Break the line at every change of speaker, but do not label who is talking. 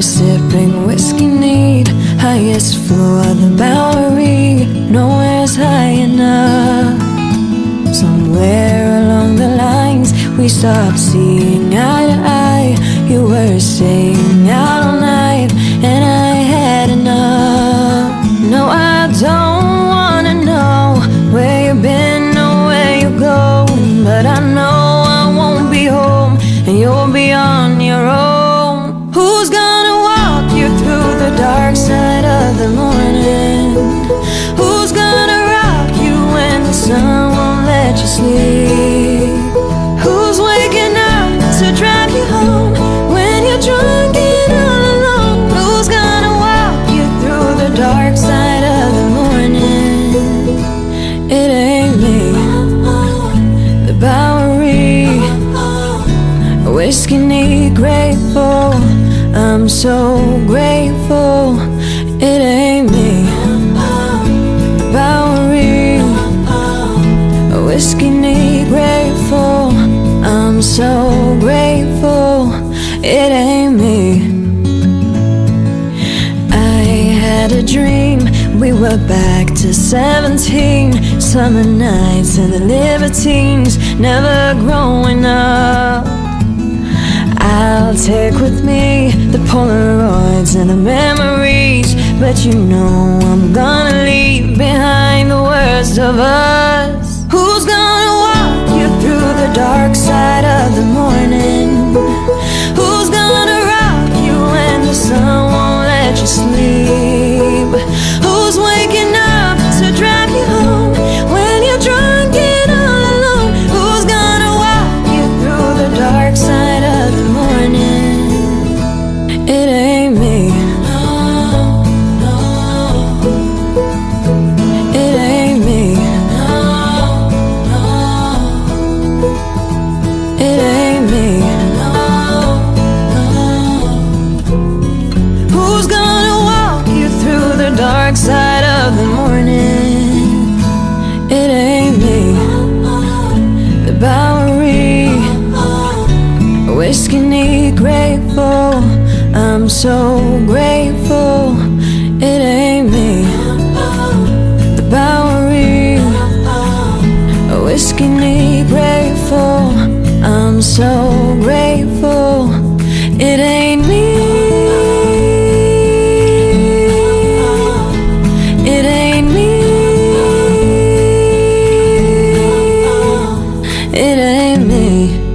sipping whiskey neat, highest floor of the Bowery. Nowhere's high enough. Somewhere along the lines we stopped seeing eye to eye. You were staying out all night and I had enough. No, I don't wanna know where you've been or where you're going, but I know I won't be home and you'll be on your own. Who's gonna walk you through the dark side of the morning? Who's gonna rock you when the sun won't let you sleep? Who's waking up to drive you home when you're drunk and all alone? Who's gonna walk you through the dark side of the morning? It ain't me. The Bowery, whiskey neat, grateful. I'm so grateful. It ain't me. The Bowery, whiskey neat, grateful. I'm so grateful. It ain't me. I had a dream. We were back to 17. Summer nights and the libertines, never growing up. I'll take with me the Polaroids and the memories, but you know I'm gonna leave behind the worst of us. Who's gonna walk you through the dark side of the morning? Who's gonna rock you when the sun won't let you sleep? Who's waking up to drive you home when you're drunk and all alone? Who's gonna walk you through the dark side of the morning? It ain't me. No, no. It ain't me. No, no. It ain't me. No, no. Who's gonna walk you through the dark side of the morning? It ain't me. The Bowery, whiskey neat, grateful. I'm so grateful. It ain't me. The Bowery, whiskey neat, grateful. I'm so grateful. It ain't me. It ain't me. It ain't me.